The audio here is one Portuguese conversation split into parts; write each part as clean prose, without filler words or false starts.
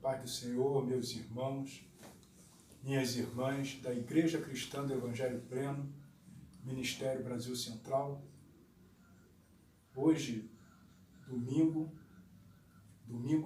paz do Senhor, meus irmãos, minhas irmãs da Igreja Cristã do Evangelho Pleno, Ministério Brasil Central. Hoje, domingo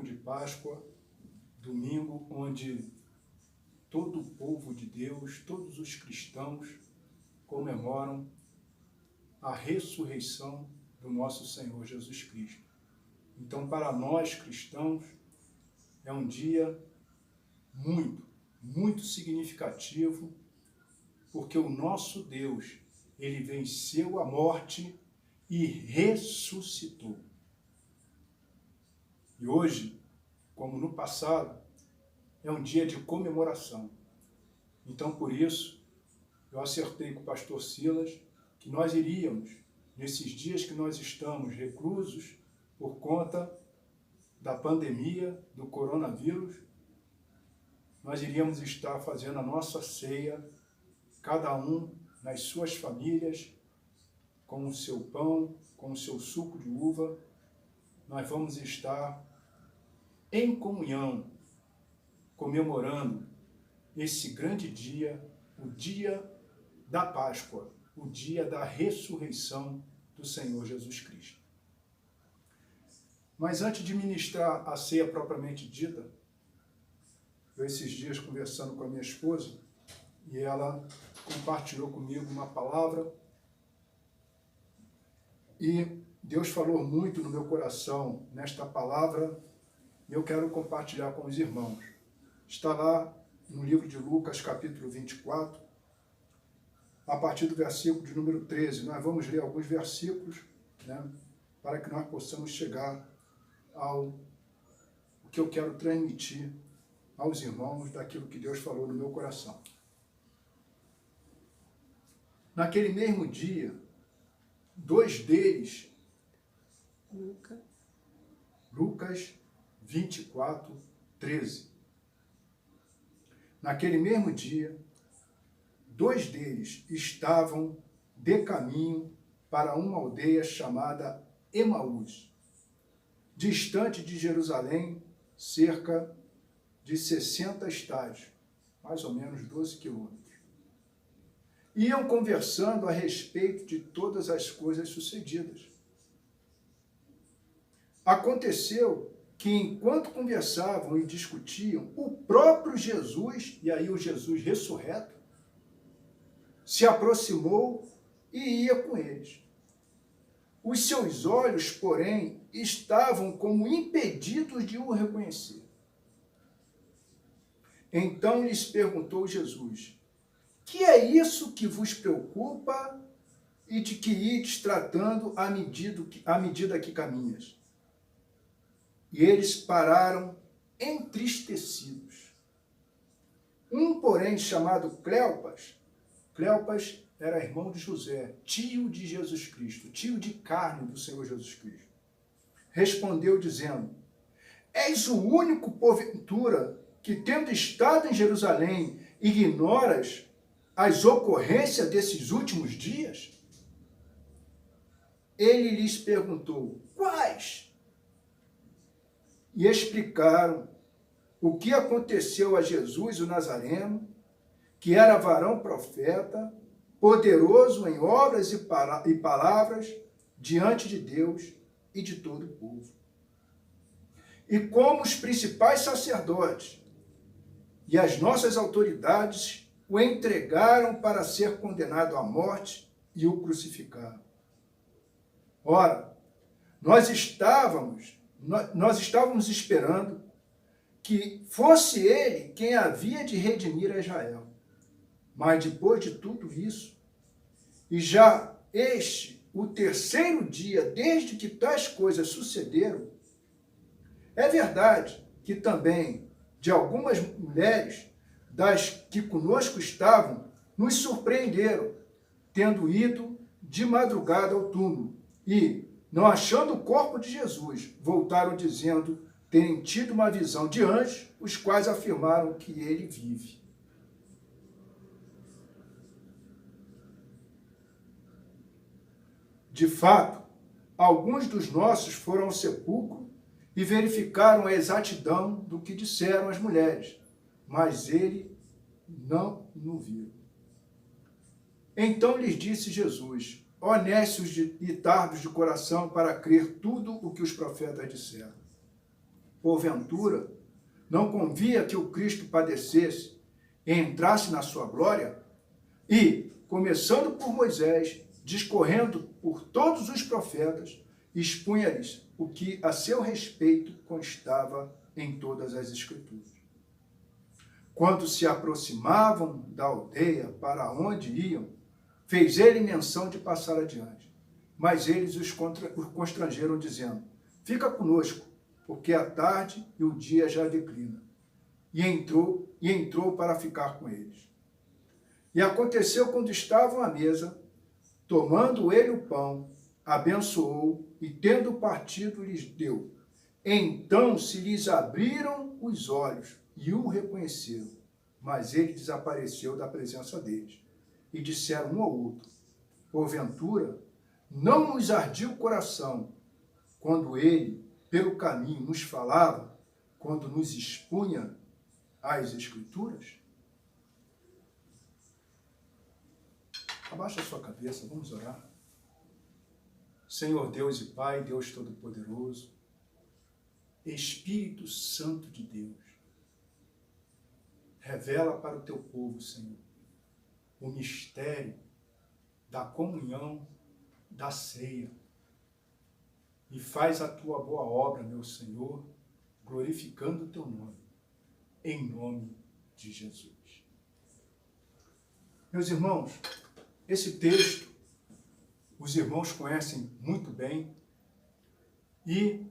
de Páscoa, domingo onde todo o povo de Deus, todos os cristãos comemoram a ressurreição do nosso Senhor Jesus Cristo. Então, para nós cristãos, é um dia muito significativo, porque o nosso Deus, ele venceu a morte e ressuscitou. E hoje, como no passado, é um dia de comemoração. Então, por isso, eu acertei com o pastor Silas que nós iríamos, nesses dias que nós estamos reclusos por conta da pandemia do coronavírus, nós iríamos estar fazendo a nossa ceia, cada um nas suas famílias, com o seu pão, com o seu suco de uva. Nós vamos estar em comunhão, comemorando esse grande dia, o dia da Páscoa, o dia da ressurreição do Senhor Jesus Cristo. Mas antes de ministrar a ceia propriamente dita, eu esses dias conversando com a minha esposa, e ela compartilhou comigo uma palavra, e Deus falou muito no meu coração nesta palavra, e eu quero compartilhar com os irmãos. Está lá no livro de Lucas, capítulo 24, a partir do versículo de número 13. Nós vamos ler alguns versículos, para que nós possamos chegar ao que eu quero transmitir aos irmãos daquilo que Deus falou no meu coração. Naquele mesmo dia, dois deles, Lucas 24, 13. Naquele mesmo dia, dois deles estavam de caminho para uma aldeia chamada Emaús, distante de Jerusalém, cerca de 60 estádios, mais ou menos 12 quilômetros. Iam conversando a respeito de todas as coisas sucedidas. Aconteceu que, enquanto conversavam e discutiam, o próprio Jesus, e aí o Jesus ressurreto, se aproximou e ia com eles. Os seus olhos, porém, estavam como impedidos de o reconhecer. Então lhes perguntou Jesus: que é isso que vos preocupa e de que ides tratando à medida que caminhas? E eles pararam entristecidos. Um, porém, chamado Cleopas era irmão de José, tio de Jesus Cristo, tio de carne do Senhor Jesus Cristo, respondeu dizendo: és o único, porventura, que, tendo estado em Jerusalém, ignoras as ocorrências desses últimos dias? Ele lhes perguntou: quais? E explicaram o que aconteceu a Jesus o Nazareno, que era varão profeta, poderoso em obras e palavras diante de Deus e de todo o povo. E como os principais sacerdotes e as nossas autoridades o entregaram para ser condenado à morte e o crucificaram. Ora, nós estávamos esperando que fosse ele quem havia de redimir a Israel. Mas depois de tudo isso, e já o terceiro dia desde que tais coisas sucederam, é verdade que também de algumas mulheres das que conosco estavam nos surpreenderam, tendo ido de madrugada ao túmulo e, não achando o corpo de Jesus, voltaram dizendo terem tido uma visão de anjos, os quais afirmaram que ele vive. De fato, alguns dos nossos foram ao sepulcro e verificaram a exatidão do que disseram as mulheres, mas ele não o viu. Então lhes disse Jesus: honestos e tardos de coração para crer tudo o que os profetas disseram. Porventura, não convia que o Cristo padecesse e entrasse na sua glória? E, começando por Moisés, discorrendo por todos os profetas, expunha-lhes o que a seu respeito constava em todas as Escrituras. Quando se aproximavam da aldeia para onde iam, fez ele menção de passar adiante. Mas eles os constrangeram, dizendo: fica conosco, porque a tarde e o dia já declina. E entrou para ficar com eles. E aconteceu quando estavam à mesa, tomando ele o pão, abençoou e, tendo partido, lhes deu. Então se lhes abriram os olhos e o reconheceram, mas ele desapareceu da presença deles. E disseram um ao outro: porventura, não nos ardia o coração quando ele, pelo caminho, nos falava, quando nos expunha as Escrituras? Abaixa a sua cabeça, vamos orar. Senhor Deus e Pai, Deus Todo-Poderoso, Espírito Santo de Deus, revela para o teu povo, Senhor, o mistério da comunhão, da ceia, e faz a tua boa obra, meu Senhor, glorificando o teu nome, em nome de Jesus. Meus irmãos, esse texto os irmãos conhecem muito bem e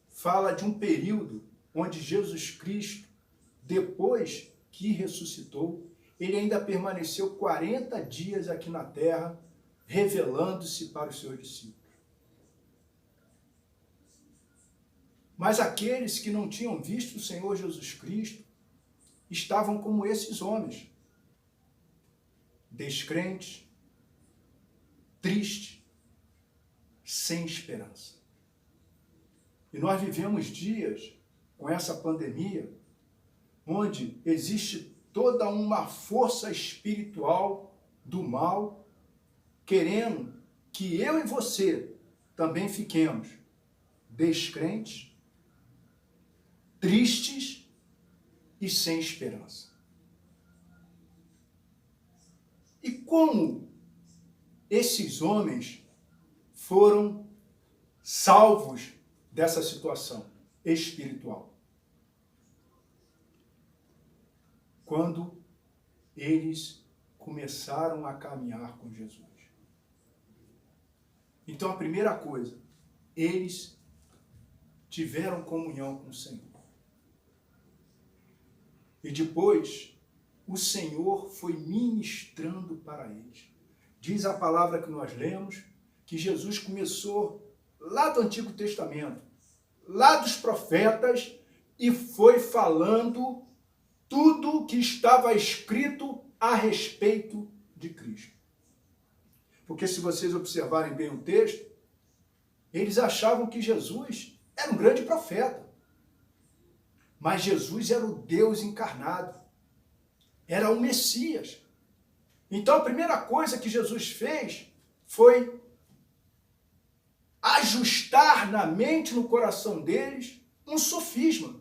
fala de um período onde Jesus Cristo, depois que ressuscitou, ele ainda permaneceu 40 dias aqui na terra, revelando-se para os seus discípulos. Mas aqueles que não tinham visto o Senhor Jesus Cristo estavam como esses homens, descrentes, tristes, sem esperança. E nós vivemos dias com essa pandemia, onde existe toda uma força espiritual do mal, querendo que eu e você também fiquemos descrentes, tristes e sem esperança. E como esses homens foram salvos dessa situação espiritual? Quando eles começaram a caminhar com Jesus. Então, a primeira coisa, eles tiveram comunhão com o Senhor. E depois, o Senhor foi ministrando para eles. Diz a palavra que nós lemos, que Jesus começou lá do Antigo Testamento, lá dos profetas, e foi falando tudo o que estava escrito a respeito de Cristo. Porque se vocês observarem bem o texto, eles achavam que Jesus era um grande profeta. Mas Jesus era o Deus encarnado. Era o Messias. Então a primeira coisa que Jesus fez foi ajustar na mente, no coração deles, um sofisma.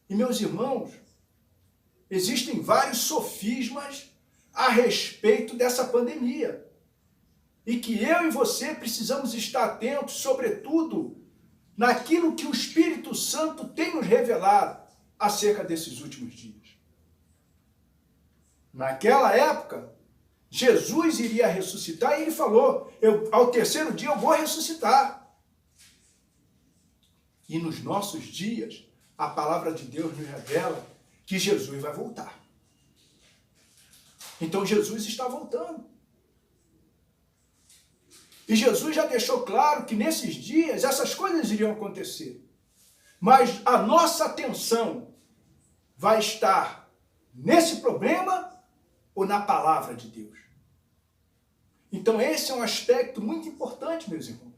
E meus irmãos, existem vários sofismas a respeito dessa pandemia. E que eu e você precisamos estar atentos, sobretudo, naquilo que o Espírito Santo tem nos revelado acerca desses últimos dias. Naquela época, Jesus iria ressuscitar e ele falou, ao terceiro dia eu vou ressuscitar. E nos nossos dias, a palavra de Deus nos revela que Jesus vai voltar. Então Jesus está voltando. E Jesus já deixou claro que nesses dias essas coisas iriam acontecer. Mas a nossa atenção vai estar nesse problema ou na palavra de Deus? Então esse é um aspecto muito importante, meus irmãos.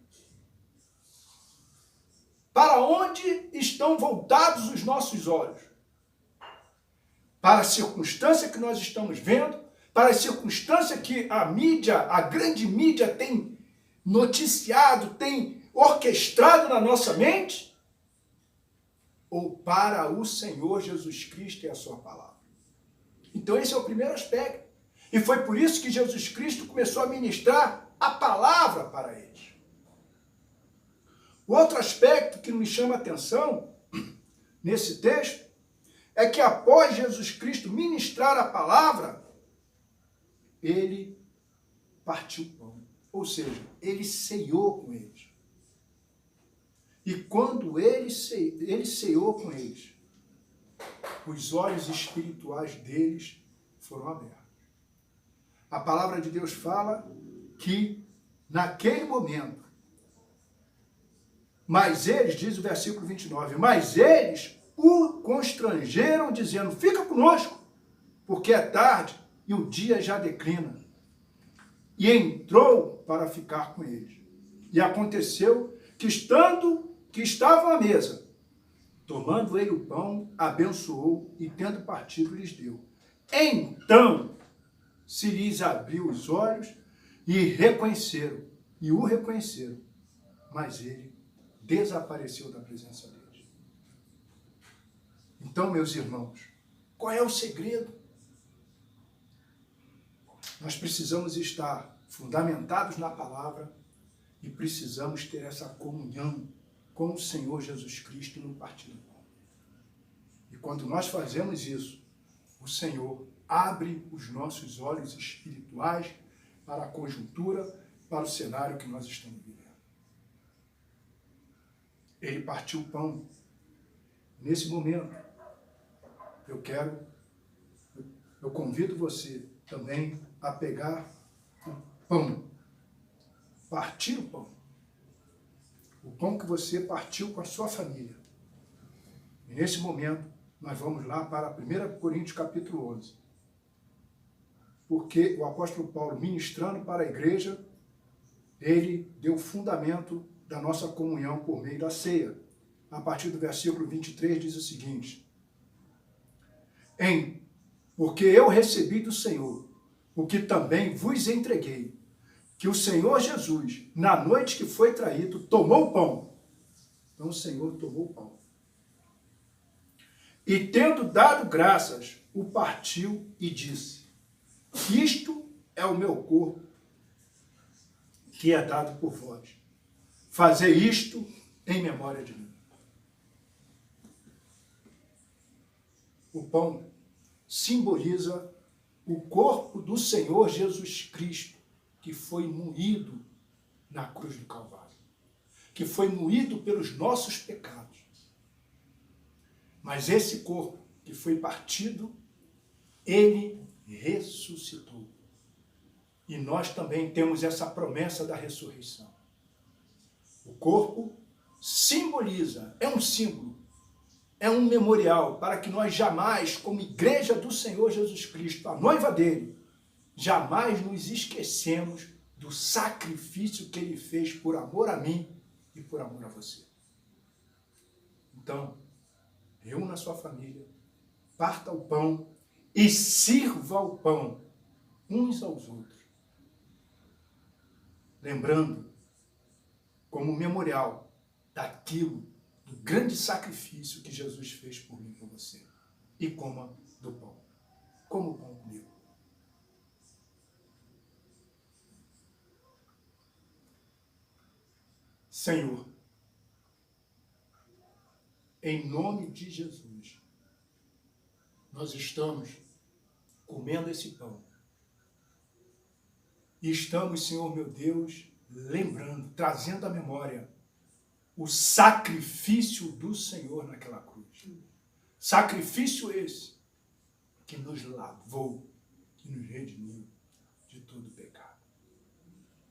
Para onde estão voltados os nossos olhos? Para a circunstância que nós estamos vendo, para a circunstância que a mídia, a grande mídia tem noticiado, tem orquestrado na nossa mente? Ou para o Senhor Jesus Cristo e a sua palavra? Então esse é o primeiro aspecto. E foi por isso que Jesus Cristo começou a ministrar a palavra para eles. O outro aspecto que me chama a atenção nesse texto é que após Jesus Cristo ministrar a palavra, ele partiu o pão. Ou seja, ele ceiou com eles. E quando ele ceiou com eles, os olhos espirituais deles foram abertos. A palavra de Deus fala que naquele momento, mas eles, diz o versículo 29, mas eles o constrangeram dizendo, fica conosco, porque é tarde e o dia já declina. E entrou para ficar com eles. E aconteceu que estavam à mesa, tomando ele o pão, abençoou e tendo partido lhes deu. Então se lhes abriu os olhos e o reconheceram, mas ele desapareceu da presença deles. Então, meus irmãos, qual é o segredo? Nós precisamos estar fundamentados na palavra e precisamos ter essa comunhão com o Senhor Jesus Cristo no partir do pão. E quando nós fazemos isso, o Senhor abre os nossos olhos espirituais para a conjuntura, para o cenário que nós estamos vivendo. Ele partiu o pão. Nesse momento, eu convido você também a pegar o pão, partir o pão. O pão que você partiu com a sua família. E nesse momento, nós vamos lá para 1 Coríntios capítulo 11. Porque o apóstolo Paulo, ministrando para a igreja, ele deu o fundamento da nossa comunhão por meio da ceia. A partir do versículo 23 diz o seguinte: porque eu recebi do Senhor o que também vos entreguei, que o Senhor Jesus, na noite que foi traído, tomou o pão. Então o Senhor tomou o pão. E tendo dado graças, o partiu e disse: isto é o meu corpo, que é dado por vós. Fazei isto em memória de mim. O pão simboliza o corpo do Senhor Jesus Cristo, que foi moído na cruz do Calvário, que foi moído pelos nossos pecados. Mas esse corpo que foi partido, ele ressuscitou. E nós também temos essa promessa da ressurreição. O corpo simboliza, é um símbolo, é um memorial para que nós jamais, como igreja do Senhor Jesus Cristo, a noiva dele, jamais nos esquecemos do sacrifício que ele fez por amor a mim e por amor a você. Então, reúna a sua família, parta o pão e sirva o pão uns aos outros. Lembrando, como memorial daquilo, do grande sacrifício que Jesus fez por mim e por você. E coma do pão. Coma o pão comigo. Senhor, em nome de Jesus, nós estamos comendo esse pão. E estamos, Senhor meu Deus, lembrando, trazendo à memória o sacrifício do Senhor naquela cruz. Sacrifício esse que nos lavou, que nos redimiu de todo pecado.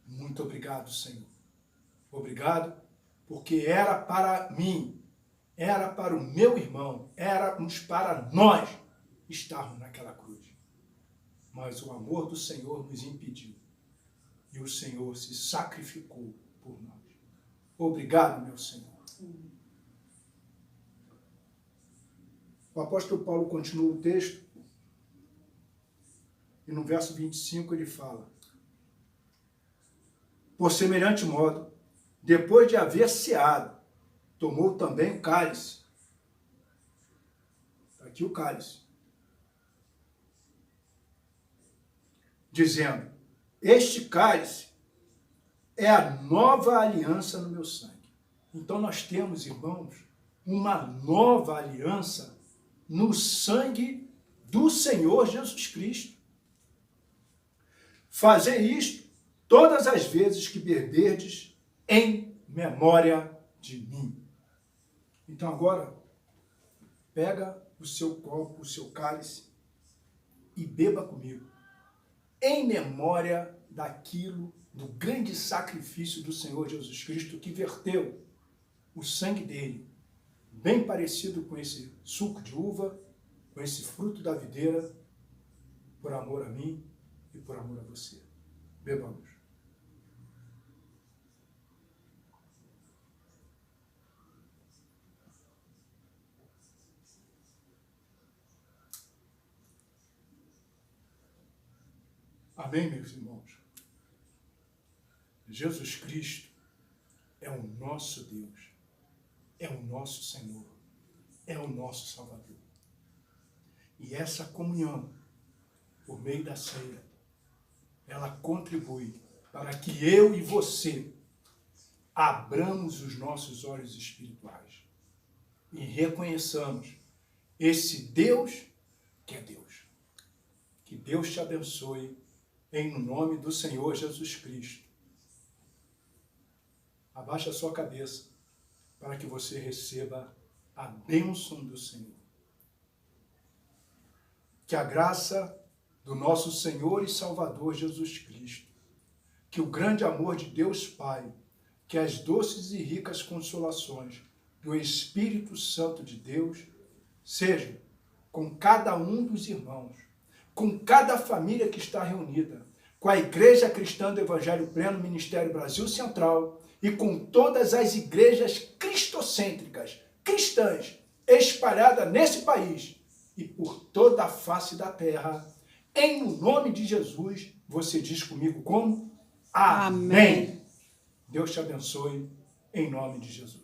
Muito obrigado, Senhor. Obrigado, porque era para mim, era para o meu irmão, éramos para nós estarmos naquela cruz. Mas o amor do Senhor nos impediu. E o Senhor se sacrificou por nós. Obrigado, meu Senhor. O apóstolo Paulo continua o texto e no verso 25 ele fala: por semelhante modo, depois de haver ceado, tomou também o cálice. Está aqui o cálice. Dizendo: este cálice é a nova aliança no meu sangue. Então nós temos, irmãos, uma nova aliança no sangue do Senhor Jesus Cristo. Fazei isto todas as vezes que beberdes em memória de mim. Então agora, pega o seu copo, o seu cálice e beba comigo, em memória daquilo, do grande sacrifício do Senhor Jesus Cristo, que verteu o sangue dele, bem parecido com esse suco de uva, com esse fruto da videira, por amor a mim e por amor a você. Bebamos. Amém, meus irmãos? Jesus Cristo é o nosso Deus, é o nosso Senhor, é o nosso Salvador. E essa comunhão, por meio da ceia, ela contribui para que eu e você abramos os nossos olhos espirituais e reconheçamos esse Deus que é Deus. Que Deus te abençoe em nome do Senhor Jesus Cristo. Abaixa a sua cabeça para que você receba a bênção do Senhor. Que a graça do nosso Senhor e Salvador Jesus Cristo, que o grande amor de Deus Pai, que as doces e ricas consolações do Espírito Santo de Deus sejam com cada um dos irmãos, com cada família que está reunida, com a Igreja Cristã do Evangelho Pleno Ministério Brasil Central e com todas as igrejas cristocêntricas, cristãs, espalhadas nesse país e por toda a face da terra. Em nome de Jesus, você diz comigo como? Amém. Deus te abençoe em nome de Jesus.